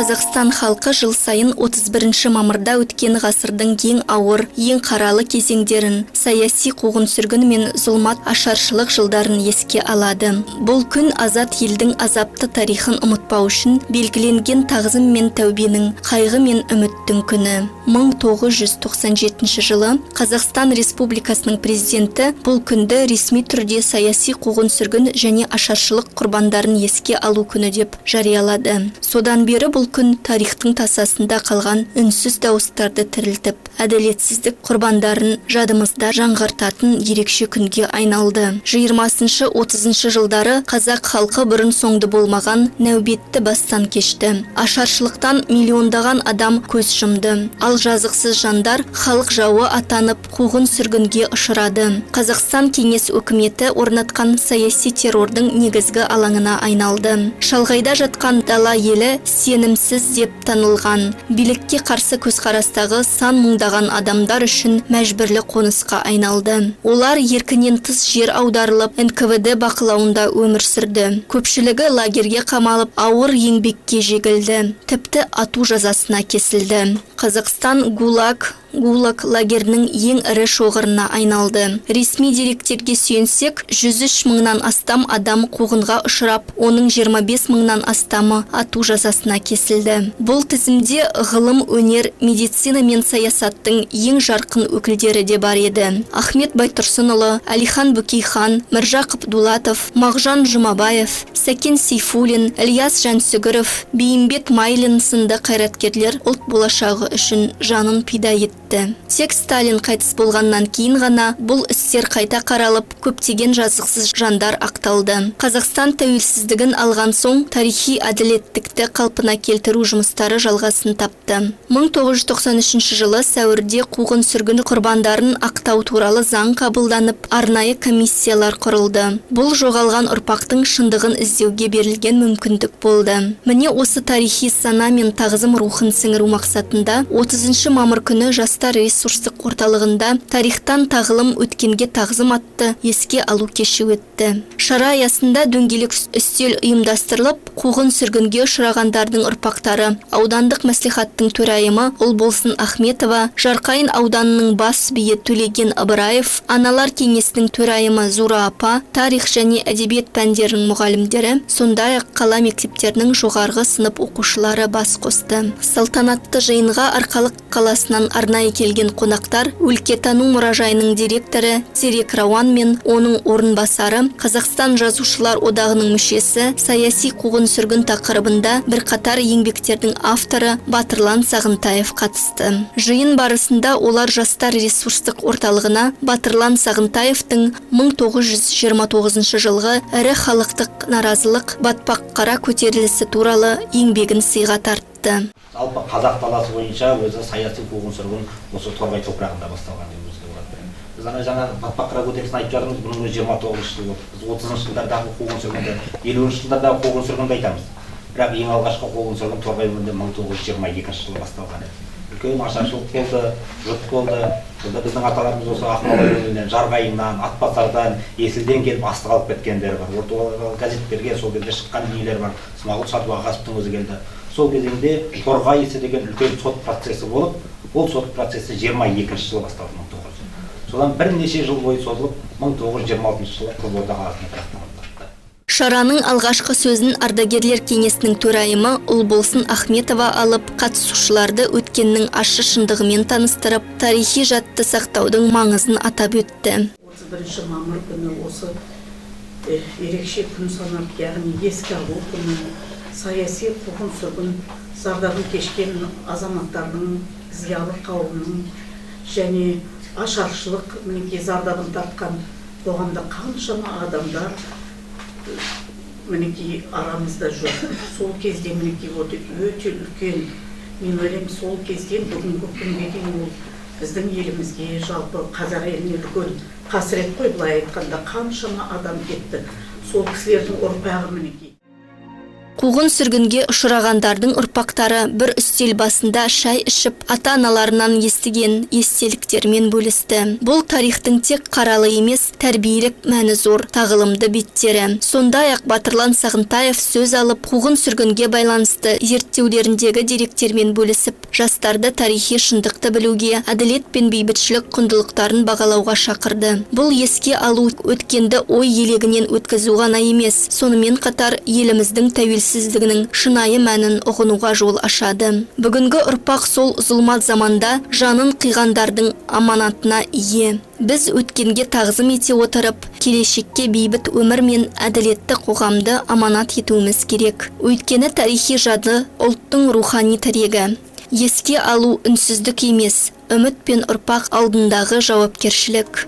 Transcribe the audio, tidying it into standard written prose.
Қазақстан халқы жыл сайын 31 мамырда өткен ғасырдың ең ауыр, ең қаралы кезеңдерін, саяси қуғын-сүргін мен зұлмат ашаршылық жылдарын еске алады. Бұл күн азат елдің азапты тарихын ұмытпау үшін белгіленген тағзым мен тәубенің, қайғы мен үміттің күні. 1997 жылы Қазақстан Республикасының президенті бұл күнді ресми түрде саяси қуғын-сүргін және ашаршылық құрбандарын еске алу күні деп жариялады. Содан бері бұл күн тарихтың тасасында қалған үнсіз дауыстарды тірілтіп, әділетсіздік құрбандарын жадымызда жаңғыртатын ерекше күнге айналды. 20-30 жылдары қазақ халқы бұрын соңды болмаған нәубетті бастан кешті. Ашаршылықтан миллиондаған адам көз жұмды. Ал жазықсыз жандар халық жауы атанып қуғын-сүргінге ұшырады. Қазақстан кеңес өкіметі орнатқан саяси террордың негізгі алаңына айналды. Шалғайда жатқан дала елі сенімсіз деп танылған. Билікке қарсы көзқарастағы сан мыңдаған адамдар үшін мәжбүрлі қонысқа айналды. Олар еркінен тыс жер аударылып, НКВД бақылауында өмір сүрді. Көпшілігі лагерге қамалып, ауыр еңбекке жегілді. Тіпті ату жазасына кесілді. Қазақстан ГУЛАГ лагерінің ең ірі шоғырына айналды. Ресми деректерге сүйенсек, 103 мыңнан астам адам қуғынға ұшырап, оның 25 мыңнан астамы ату жазасына кесілді. Бұл тізімде ғылым, өнер, медицина мен саясаттың ең жарқын өкілдері де бар еді. Ахмет Байтұрсынұлы, Әлихан Бөкейхан, Міржақып Дулатов, Мағжан Жұмабаев, Сәкен Сейфуллин, Ильяс Жансүгіров, Бейімбет Майлин сынды қайраткерлер ұлт болашағы үшін жанын пида етті. Тек Сталин қайтыс болғаннан кейін ғана бұл істер қайта қаралып, көптеген жазықсыз жандар ақталды. Қазақстан тәуелсіздігін алған соң тарихи әділеттікті қалпына келтіру жұмыстары жалғасын тапты. 1993 жылы сәуірде қуғын-сүргін құрбандарын ақтау туралы заң қабылданып, арнайы комиссиялар құрылды. Бұл жоғалған ұрпақтың шындығын іздеуге берілген мүмкіндік болды. Міне осы тарихи сана мен тағзым рухын сіңіру мақсатында 30 мамыр күні жастар ресурстық орталығында тарихтан тағылым өткенге тағзым атты еске алу кеші өтті. Шара аясында дөңгелек үстел ұйымдастырылып, қуғын-сүргінге ұшырағандардың ұрпақтары, аудандық мәслихаттың төрайымы Ұлболсын Ахметова, Жарқайын ауданының бас биі Төлеген Ыбыраев, аналар кеңесінің төрайымы Зура апа, тарих және әдебиет пәндерінің мұғалімдері, сондай-ақ қала мектептерінің жоғарғы сынып оқушылары бас қосты. Салтанатты жиынға Арқалық қаласынан арнайы келген қонақтар өлкетану мұражайының директоры Терек Рауан мен оның орынбасары, Қазақстан жазушылар одағының мүшесі, саяси қуғын-сүргін тақырыбында бірқатар еңбектердің авторы Батырлан Сағынтаев қатысты. Жиын барысында олар жастар ресурстық орталығына Батырлан Сағынтаевтың 1929 жылғы ірі халықтық наразылық батпақ қара көтерілісі туралы еңбегін сыйға тартты. Жалпы қазақ даласы бойынша өзі саяси қуғын-сүргін осы Торғай топырағында басталған деп өзге болады. Біз жаңа батпақ қара көтерілісін айтып жатырмыз, бұның өзі 29 жыл. Біз 30 жылдардағы қуғын-сүргінді, 50 жылдардағы қуғын-сүргінді айтамыз. Бірақ ең алғашқы қуғын-сүргін Торғай өңірінде 1922 жылы басталған еді. Үлкен ашаршылық болды, жұт болды. Сонда біздің аталарымыз осы Ақмола өңірінен, Жарғайыңнан, Атбасардан, Есілден келіп астық алып кеткендер бар. Орталық газеттерге сол кезде шыққан дүниелер бар. Смағұл Сатуағасовтың өзі келді. Сол кезеңде Торғай ісі деген үлкен сот процесі болып, ол сот процесі 22 жылы басталды 1900. Содан бірнеше жыл бойы созылып, 1926 жылы Қызылорда қаласына тұрақталды. Шараның алғашқы сөзін ардагерлер кеңесінің төрайымы Ұлболсын Ахметова алып, қатысушыларды өткеннің ащы шындығымен таныстырып, тарихи жадты сақтаудың маңызын атап өтті. 31 мамыр күні осы ерекше күн санап, яғни еске алу күні, саяси қуғын-сүргін зардабын кешкен азаматтардың, зиялы қауымның және ашаршылық мінекей зардабын тартқан қоғамда қаншама адамдар мінекей арамызда жоқ. Сол кезде мінекей өте үлкен, мен ойлаймын, сол кезден бүгінгі күнге дейін ол біздің елімізге, жалпы қазақ еліне үлкен қасірет қой, былай айтқанда қаншама адам кетті. Сол кісілердің ұрпағы мінекей. Қуғын сүргінге ұшырағандардың ұрпақтары бір үстел басында шай ішіп, ата-аналарынан естіген естеліктермен бөлісті. Бұл тарихтың тек қаралы емес, тәрбиелік мәні зор, тағылымды беттері. Сондай-ақ Батырлан Сағынтаев сөз алып, қуғын сүргінге байланысты зерттеулеріндегі деректермен бөлісіп, жастарды тарихи шындықты білуге, әділет пен бейбітшілік құндылықтарын бағалауға шақырды. Бұл еске алу өткенді ой елегінен өткізу ғана емес, сонымен қатар еліміздің тәуелсіздігінің шынайы мәнін ұғынуға жол ашады. Бүгінгі ұрпақ сол зұлмат заманда жанын қиғандардың аманатына ие. Біз өткенге тағзым ете отырып, келешекке бейбіт өмір мен әділетті қоғамды аманат етуіміз керек. Өйткені тарихи жады ұлттың рухани тірегі. Еске алу үнсіздік емес, үміт пен ұрпақ алдындағы жауапкершілік.